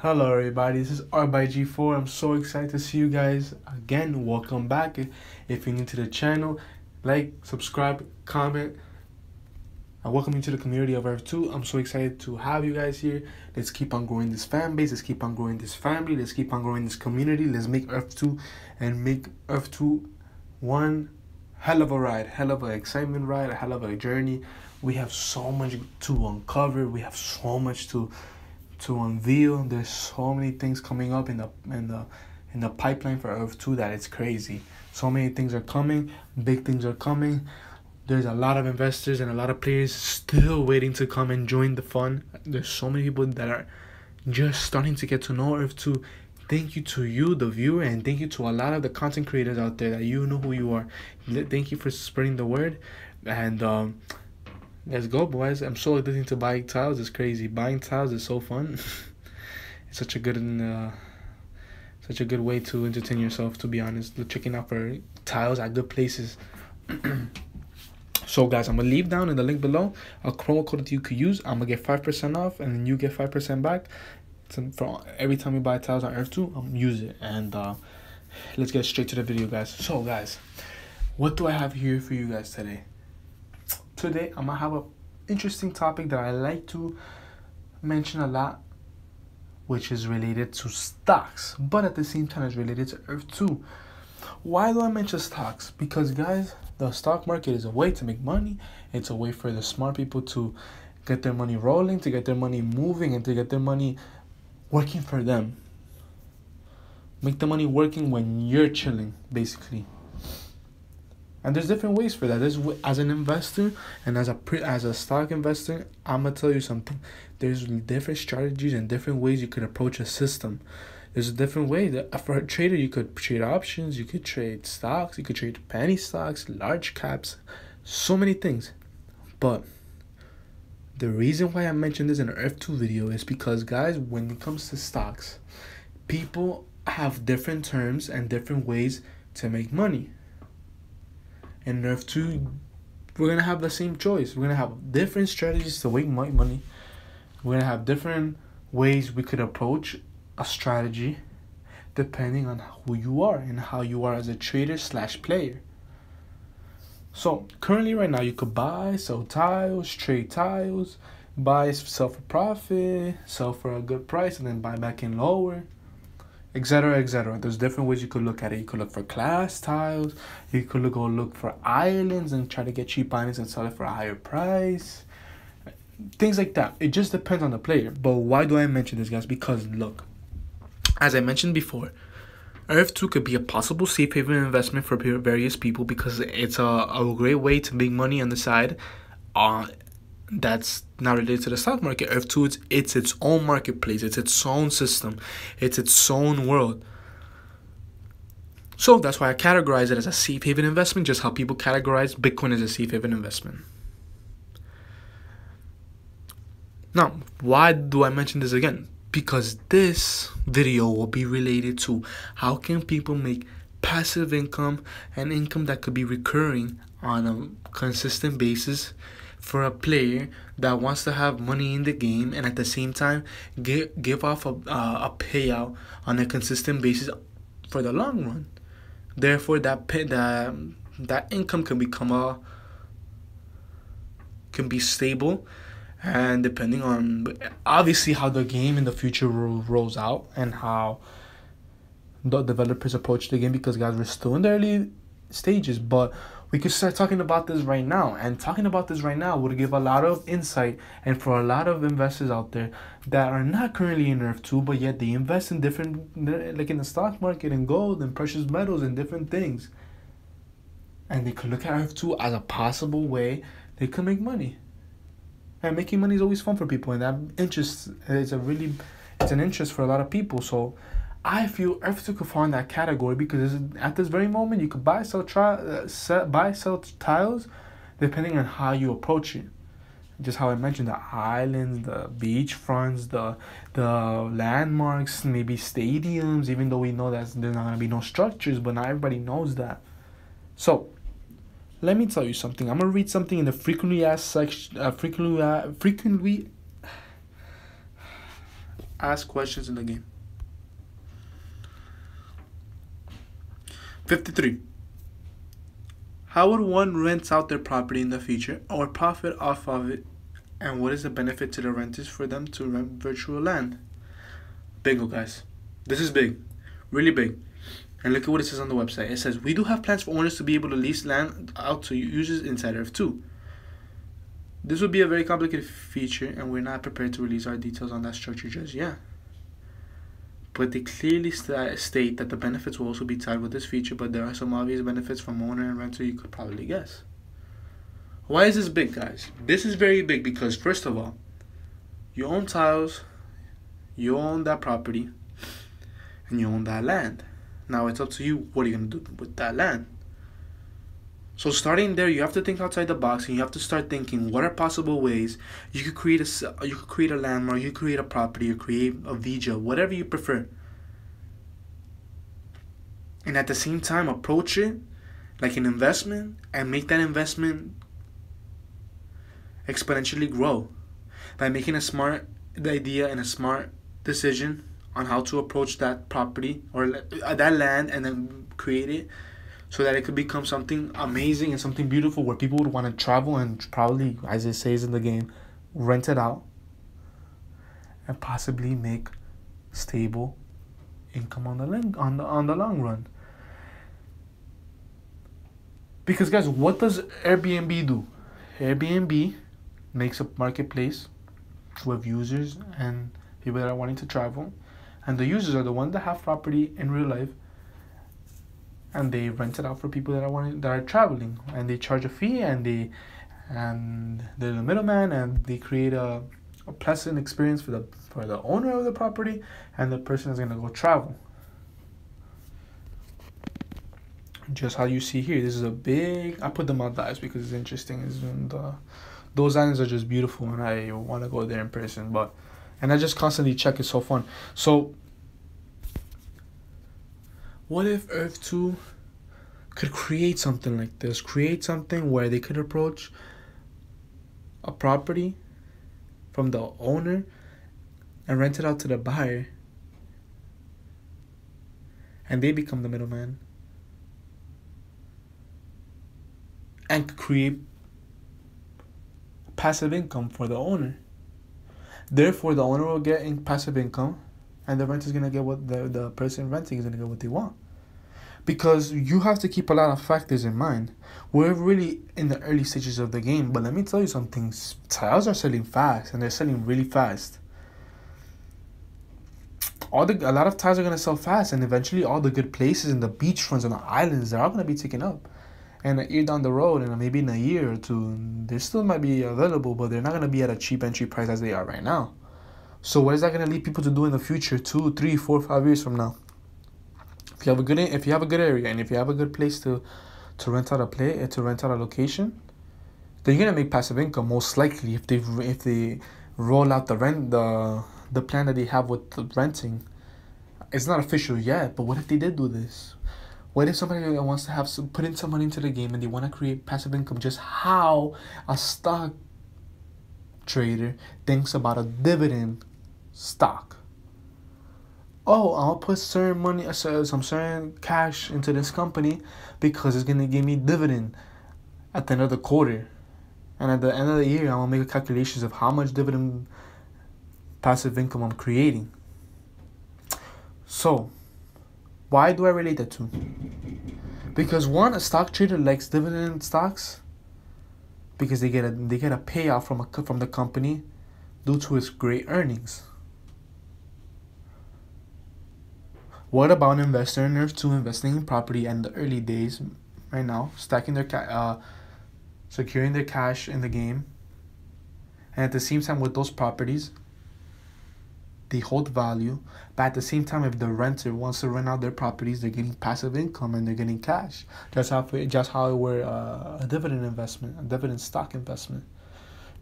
Hello everybody, this is R by G4. I'm so excited to see you guys again. Welcome back. If you're new to the channel, like, subscribe, comment. I welcome you to the community of Earth 2. I'm so excited to have you guys here. Let's keep on growing this fan base. Let's keep on growing this family. Let's keep on growing this community. Let's make Earth 2 and make Earth 2 one hell of a ride, hell of an excitement ride, a hell of a journey. We have so much to uncover. We have so much to unveil. There's so many things coming up in the pipeline for Earth 2 that it's crazy. So many things are coming. Big things are coming. There's a lot of investors and a lot of players still waiting to come and join the fun. There's so many people that are just starting to get to know Earth 2. Thank you to you, the viewer, and thank you to a lot of the content creators out there that you know who you are. Thank you for spreading the word. And let's go, boys. I'm so addicted to buying tiles. It's crazy. Buying tiles is so fun. It's such a good way to entertain yourself, to be honest. Checking out for tiles at good places. So guys, I'm gonna leave down in the link below a promo code that you could use. I'm gonna get 5% off, and then you get 5% back. For every time you buy tiles on Earth 2, use it. And let's get straight to the video, guys. So guys, what do I have here for you guys today? Today I'm gonna have an interesting topic that I like to mention a lot, which is related to stocks, but at the same time it's related to Earth 2. Why do I mention stocks? Because guys, the stock market is a way to make money. It's a way for the smart people to get their money rolling, to get their money moving, and to get their money working for them. Make the money working when you're chilling, basically. And there's different ways for that. As an investor and as a stock investor, I'm gonna tell you something. There's different strategies and different ways you could approach a system. There's a different way that for a trader you could trade options, you could trade stocks, you could trade penny stocks, large caps, so many things. But the reason why I mentioned this in an Earth 2 video is because, guys, when it comes to stocks, people have different terms and different ways to make money. In Earth 2, we're going to have the same choice. We're going to have different strategies to make money. We're going to have different ways we could approach a strategy depending on who you are and how you are as a trader / player. So currently right now you could buy, sell tiles, trade tiles, buy, sell for profit, sell for a good price, and then buy back in lower, etc., etc. There's different ways you could look at it. You could look for class tiles. You could go look for islands and try to get cheap islands and sell it for a higher price. Things like that. It just depends on the player. But why do I mention this, guys? Because look, as I mentioned before, Earth 2 could be a possible safe haven investment for various people because it's a great way to make money on the side. That's not related to the stock market. Earth 2, it's its own marketplace. It's its own system. It's its own world. So that's why I categorize it as a safe haven investment, just how people categorize Bitcoin as a safe haven investment. Now, why do I mention this again? Because this video will be related to how can people make passive income and income that could be recurring on a consistent basis for a player that wants to have money in the game and at the same time give off a payout on a consistent basis for the long run. Therefore, that income can be stable. And depending on, obviously, how the game in the future rolls out and how the developers approach the game, because, guys, we're still in the early stages, but we could start talking about this right now. And talking about this right now would give a lot of insight and for a lot of investors out there that are not currently in Earth 2, but yet they invest in different, like in the stock market and gold and precious metals and different things. And they could look at Earth 2 as a possible way they could make money. And making money is always fun for people, and that interest is an interest for a lot of people. So I feel Earth 2 could fall in that category because at this very moment you could buy, sell tiles, depending on how you approach it. Just how I mentioned, the islands, the beach fronts, the landmarks, maybe stadiums. Even though we know that there's not gonna be no structures, but not everybody knows that. So let me tell you something. I'm gonna read something in the frequently asked section. ask questions in the game. 53. How would one rent out their property in the future or profit off of it? And what is the benefit to the renters for them to rent virtual land? Bingo, guys. This is big. Really big. And look at what it says on the website. It says, we do have plans for owners to be able to lease land out to users inside Earth 2. This would be a very complicated feature, and we're not prepared to release our details on that structure just yet. But they clearly state that the benefits will also be tied with this feature, but there are some obvious benefits from owner and renter you could probably guess. Why is this big, guys? This is very big because, first of all, you own tiles, you own that property, and you own that land. Now it's up to you, what are you going to do with that land? So starting there, you have to think outside the box, and you have to start thinking, what are possible ways you could create a landmark, you could create a property, you create a VJ, whatever you prefer. And at the same time, approach it like an investment and make that investment exponentially grow by making a smart idea and a smart decision on how to approach that property or that land, and then create it so that it could become something amazing and something beautiful where people would want to travel and probably, as it says in the game, rent it out and possibly make stable income on the long run. Because, guys, what does Airbnb do? Airbnb makes a marketplace with users and people that are wanting to travel, and the users are the ones that have property in real life, and they rent it out for people that are traveling, and they charge a fee, and they're the middleman, and they create a pleasant experience for the owner of the property and the person is gonna go travel. Just how you see here, this is a big. I put them on dives because it's interesting. Those islands are just beautiful, and I want to go there in person. And I just constantly check. It's so fun. So, what if Earth 2 could create something like this? Create something where they could approach a property from the owner and rent it out to the buyer, and they become the middleman and create passive income for the owner. Therefore, the owner will get passive income, and the renter is going to get what the person renting is going to get what they want. Because you have to keep a lot of factors in mind. We're really in the early stages of the game, but let me tell you something. Tiles are selling fast, and they're selling really fast. A lot of tiles are going to sell fast, and eventually all the good places and the beachfronts and the islands, they're all going to be taken up. And a year down the road, and maybe in a year or two, they still might be available, but they're not going to be at a cheap entry price as they are right now. So what is that going to lead people to do in the future, 2, 3, 4, 5 years from now? If you have a good area, and if you have a good place to rent out a location, then you're gonna make passive income most likely if they roll out the plan that they have with the renting. It's not official yet, but what if they did do this? What if somebody that wants to put in some money into the game and they want to create passive income, just how a stock trader thinks about a dividend stock? Oh, I'll put some certain cash into this company because it's going to give me dividend at the end of the quarter. And at the end of the year, I'm going to make calculations of how much dividend passive income I'm creating. So, why do I relate that to? Because one, a stock trader likes dividend stocks because they get a payout from the company due to its great earnings. What about an investor in Earth 2 investing in property in the early days, right now, stacking their securing their cash in the game, and at the same time with those properties, they hold value, but at the same time, if the renter wants to rent out their properties, they're getting passive income and they're getting cash. Just how it were a dividend investment, a dividend stock investment.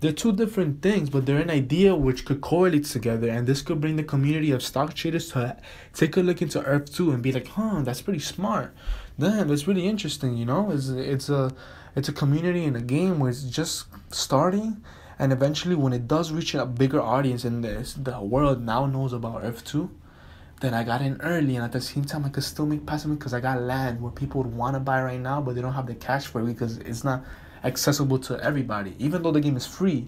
They're two different things, but they're an idea which could correlate together, and this could bring the community of stock traders to take a look into Earth 2 and be like, that's pretty smart. Damn, that's really interesting, It's a community in a game where it's just starting, And eventually, when it does reach a bigger audience and the world now knows about Earth 2, then I got in early, and at the same time, I could still make passive income because I got land where people would want to buy right now, but they don't have the cash for it because it's not accessible to everybody. Even though the game is free,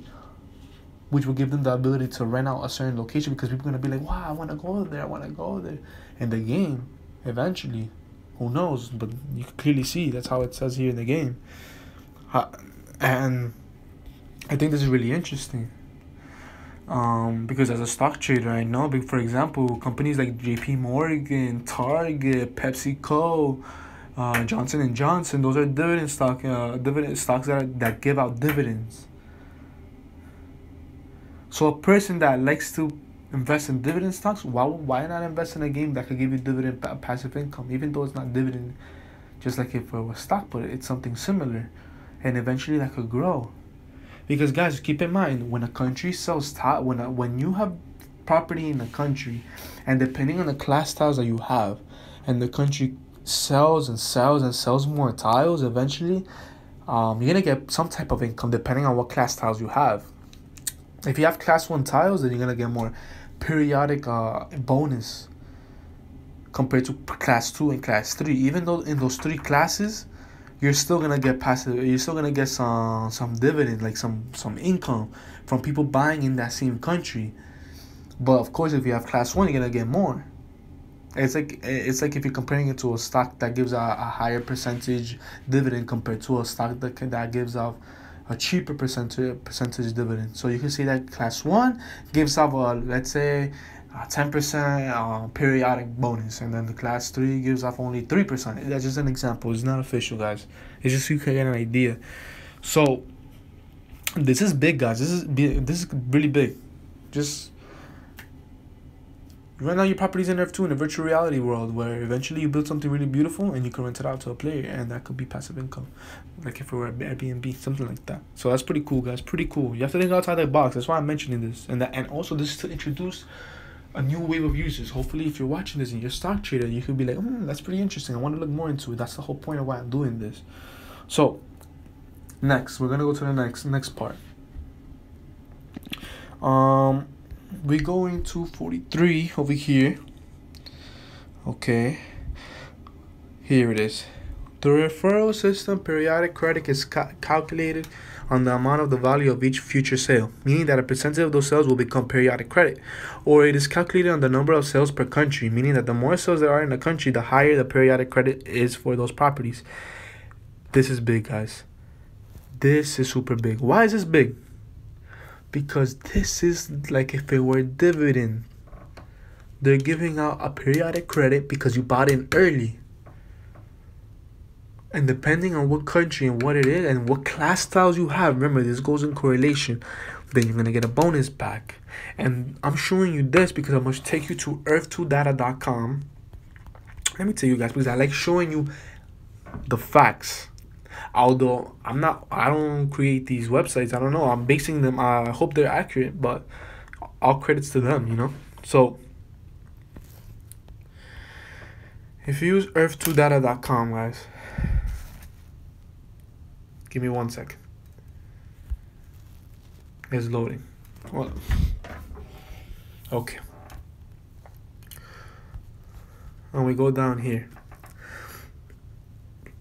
which will give them the ability to rent out a certain location because people are going to be like, wow, I want to go there, I want to go there. And the game, eventually, who knows, but you can clearly see that's how it says here in the game. And I think this is really interesting. Because as a stock trader, I know, for example, companies like JP Morgan, Target, PepsiCo, Johnson and Johnson, those are dividend stocks that give out dividends. So a person that likes to invest in dividend stocks, why not invest in a game that could give you dividend passive income, even though it's not dividend, just like if it was stock, but it's something similar, and eventually that could grow. Because guys, keep in mind, when a country sells when you have property in a country, and depending on the class tiles that you have, and the country sells and sells and sells more tiles, eventually, you're gonna get some type of income depending on what class tiles you have. If you have class 1 tiles, then you're gonna get more periodic bonus compared to class 2 and class 3. Even though in those 3 classes, you're still gonna get passive. You're still gonna get some dividend, like some income from people buying in that same country. But of course, if you have class 1, you're gonna get more. It's like if you're comparing it to a stock that gives a higher percentage dividend compared to a stock that gives out a cheaper percentage dividend. So you can say that class 1 gives out let's say 10% periodic bonus, and then the class 3 gives off only 3%. That's just an example. It's not official, guys. It's just so you can get an idea. So this is big, guys. This is really big. Just right now, your property's in F2 in a virtual reality world where eventually you build something really beautiful and you can rent it out to a player, and that could be passive income, like if it were Airbnb, something like that. So that's pretty cool, guys. Pretty cool. You have to think outside the box. That's why I'm mentioning this, and also this is to introduce a new wave of users. Hopefully, if you're watching this and you're a stock trader, you could be like, that's pretty interesting. I want to look more into it. That's the whole point of why I'm doing this. So next, we're gonna go to the next part. We're going to 43 over here. Okay, here it is. The referral system periodic credit is calculated on the amount of the value of each future sale, meaning that a percentage of those sales will become periodic credit. Or it is calculated on the number of sales per country, meaning that the more sales there are in a country, the higher the periodic credit is for those properties. This is big, guys. This is super big. Why is this big? Because this is like if it were dividend. They're giving out a periodic credit because you bought in early. And depending on what country and what it is and what class styles you have, remember this goes in correlation, then you're going to get a bonus back. And I'm showing you this because I'm going to take you to earth2data.com. Let me tell you guys, because I like showing you the facts. Although I don't create these websites. I don't know. I'm basing them. I hope they're accurate, but all credits to them, you know. So if you use earth2data.com, guys, give me 1 second. It's loading. Well, okay. And we go down here.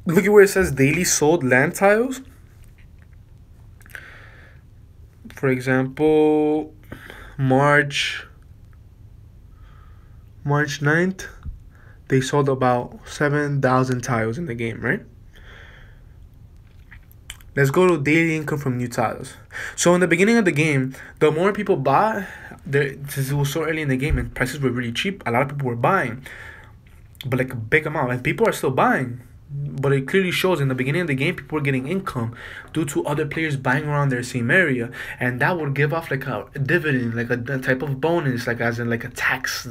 Look at where it says daily sold land tiles. For example, March 9th, they sold about 7,000 tiles in the game, right? Let's go to daily income from new tiles. So in the beginning of the game, the more people bought, since it was so early in the game and prices were really cheap, a lot of people were buying, but like a big amount, and people are still buying. But it clearly shows in the beginning of the game, people were getting income due to other players buying around their same area, and that would give off like a dividend, like a type of bonus, like as in like a tax,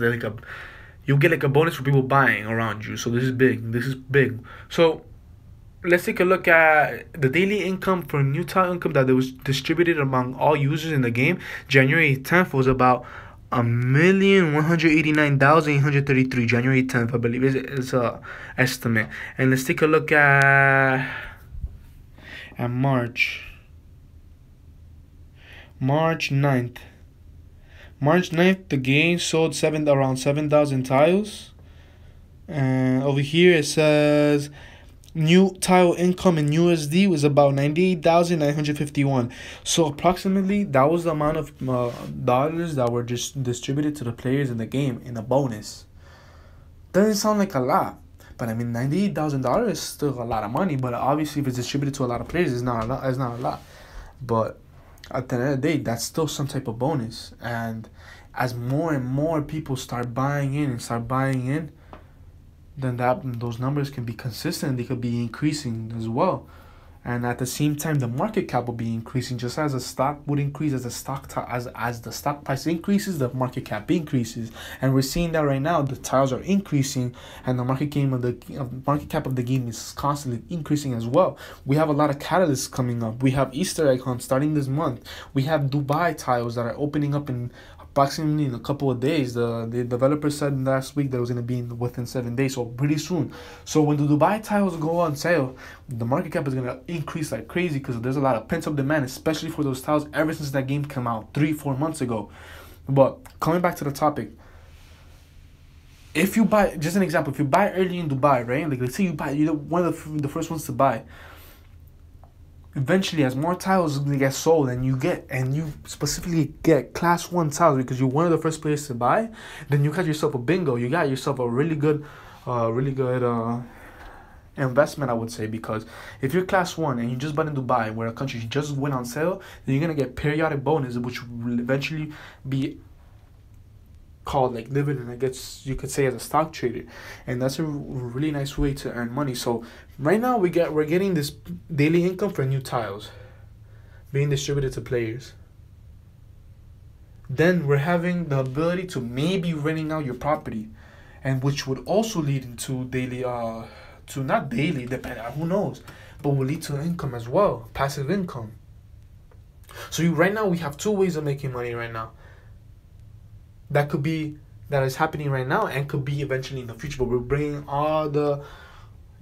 you get like a bonus for people buying around you. So this is big. This is big. So let's take a look at the daily income for new tile income that was distributed among all users in the game. January 10th was about 1,189,833. January 10th, I believe, is a estimate. And let's take a look at March. March 9th. March 9th, the game sold around 7,000 tiles. And over here it says new tile income in USD was about 98,951. So approximately that was the amount of dollars that were just distributed to the players in the game in a bonus. Doesn't sound like a lot, but I mean $98,000 is still a lot of money. But obviously, if it's distributed to a lot of players, it's not a lot. It's not a lot. But at the end of the day, that's still some type of bonus. And as more and more people start buying in, then those numbers can be consistent. They could be increasing as well. And at the same time, the market cap will be increasing, just as the stock would increase. As the stock price increases, the market cap increases, and we're seeing that right now. The tiles are increasing, and the market cap of the game is constantly increasing as well. We have a lot of catalysts coming up. We have Easter egg hunt starting this month. We have Dubai tiles that are opening up in approximately in a couple of days. The developer said last week that it was going to be within 7 days, so pretty soon. So when the Dubai tiles go on sale, the market cap is going to increase like crazy because there's a lot of pent-up demand, especially for those tiles ever since that game came out 3-4 months ago. But coming back to the topic, if you buy, just an example, if you buy early in Dubai, right? Like let's say you're one of the first ones to buy. Eventually, as more tiles get sold and you specifically get class 1 tiles because you're one of the first players to buy, then you got yourself a bingo. You got yourself a really good investment, I would say, because if you're class 1 and you just bought in Dubai, where a country just went on sale, then you're going to get periodic bonus, which will eventually be called like dividend, I guess you could say, as a stock trader, and that's a really nice way to earn money. So right now we're getting this daily income for new tiles being distributed to players. Then we're having the ability to maybe renting out your property, and which would also lead into daily to not daily, depending on who knows, but will lead to income as well, passive income. So right now we have 2 ways of making money right now. That is happening right now and could be eventually in the future, but we're bringing all the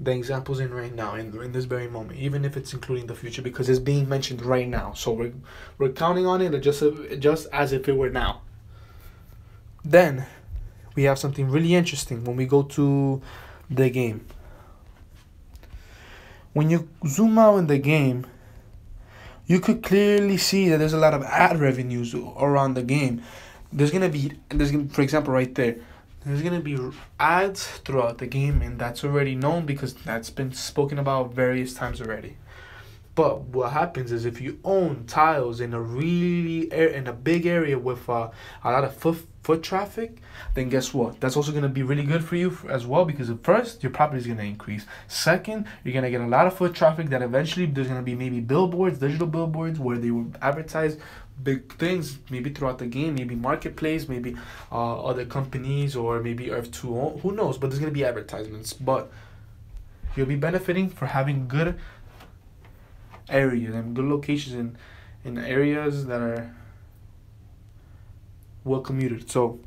examples in right now in this very moment, even if it's including the future, because it's being mentioned right now. So we're counting on it just as if it were now. Then we have something really interesting when we go to the game. When you zoom out in the game, you could clearly see that there's a lot of ad revenues around the game. For example, right there, there's gonna be ads throughout the game, and that's already known because that's been spoken about various times already. But what happens is, if you own tiles in a big area with a lot of foot traffic, then guess what? That's also gonna be really good for you as well, because first, your property is gonna increase. Second, you're gonna get a lot of foot traffic that eventually there's gonna be maybe billboards, digital billboards, where they will advertise big things, maybe throughout the game, maybe marketplace, maybe other companies, or maybe Earth2, who knows, but there's going to be advertisements. But you'll be benefiting for having good areas and good locations in areas that are well commuted. So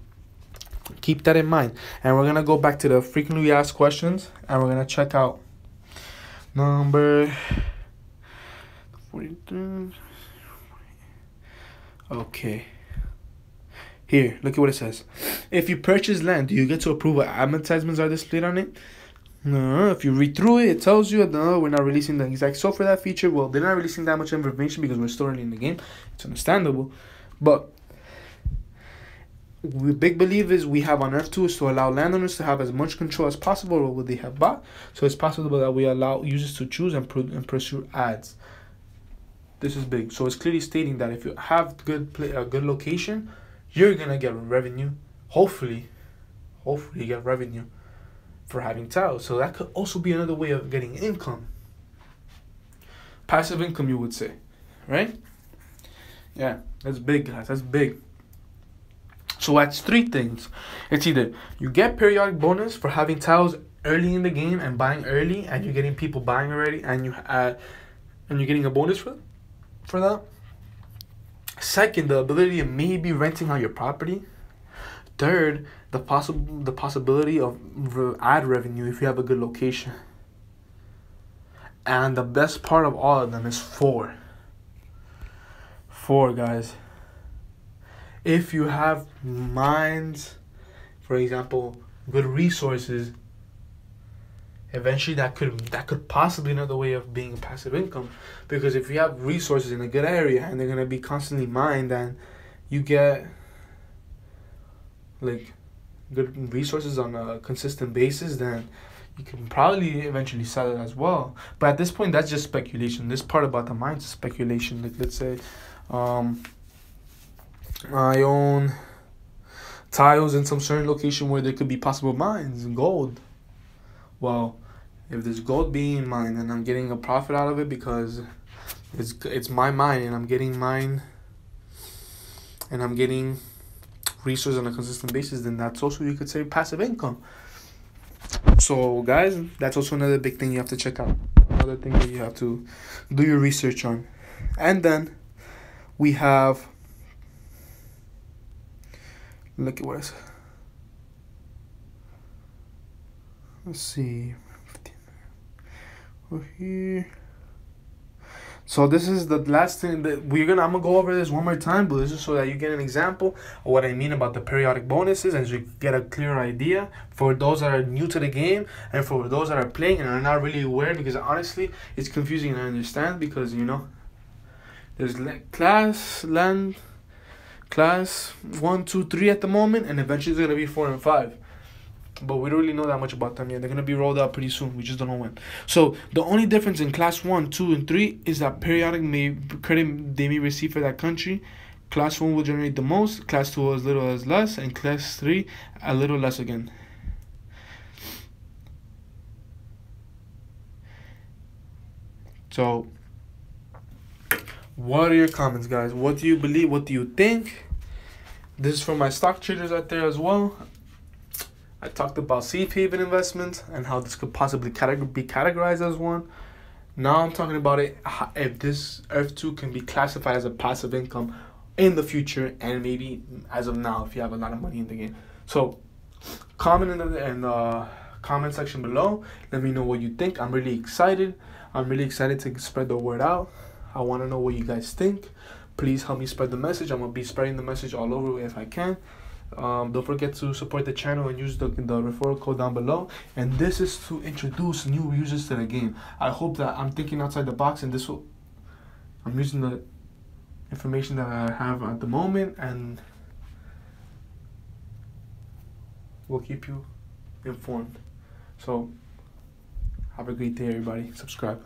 keep that in mind. And we're going to go back to the frequently asked questions, and we're going to check out number 43. Okay. Here, look at what it says. If you purchase land, do you get to approve what advertisements are displayed on it? No. If you read through it, it tells you, no, we're not releasing the exact software for that feature. Well, they're not releasing that much information because we're still early in the game. It's understandable. But we big believers we have on Earth2 is to allow landowners to have as much control as possible over what they have bought. So it's possible that we allow users to choose and pursue ads. This is big. So it's clearly stating that if you have a good location, you're gonna get revenue. Hopefully you get revenue for having tiles. So that could also be another way of getting income. Passive income, you would say, right? Yeah, that's big, guys. That's big. So that's 3 things. It's either you get periodic bonus for having tiles early in the game and buying early, and you're getting people buying already, and you're getting a bonus for that. Second, the ability of maybe renting out your property. Third, the possibility of ad revenue if you have a good location. And the best part of all of them is 4, guys. if you have mines, for example, good resources, eventually that could possibly another way of being passive income. Because if you have resources in a good area and they're gonna be constantly mined, and you get like good resources on a consistent basis, then you can probably eventually sell it as well. But at this point, that's just speculation. This part about the mines is speculation. Like, let's say I own tiles in some certain location where there could be possible mines and gold. Well, if there's gold being mined and I'm getting a profit out of it because it's my mine and I'm getting mine and I'm getting resources on a consistent basis, then that's also, you could say, passive income. So guys, that's also another big thing you have to check out. Another thing that you have to do your research on. And then we have, look at what I said. Let's see. Over here. So this is the last thing that I'm gonna go over this one more time, but this is so that you get an example of what I mean about the periodic bonuses, and so you get a clear idea for those that are new to the game and for those that are playing and are not really aware, because honestly it's confusing, and I understand, because there's class 1, 2, 3 at the moment, and eventually it's gonna be 4 and 5. But we don't really know that much about them yet. They're going to be rolled out pretty soon. We just don't know when. So the only difference in class 1, 2, and 3 is that periodic credit they may receive for that country. Class 1 will generate the most. Class 2 as little as less. And class 3 a little less again. So what are your comments, guys? What do you believe? What do you think? This is for my stock traders out there as well. I talked about safe haven investments and how this could possibly be categorized as one. Now I'm talking about it, if this Earth 2 can be classified as a passive income in the future, and maybe as of now if you have a lot of money in the game. So comment in the comment section below. Let me know what you think. I'm really excited. I'm really excited to spread the word out. I want to know what you guys think. Please help me spread the message. I'm going to be spreading the message all over if I can. Don't forget to support the channel and use the referral code down below. And this is to introduce new users to the game. I hope that I'm thinking outside the box, and I'm using the information that I have at the moment, and we'll keep you informed. So have a great day, everybody. Subscribe.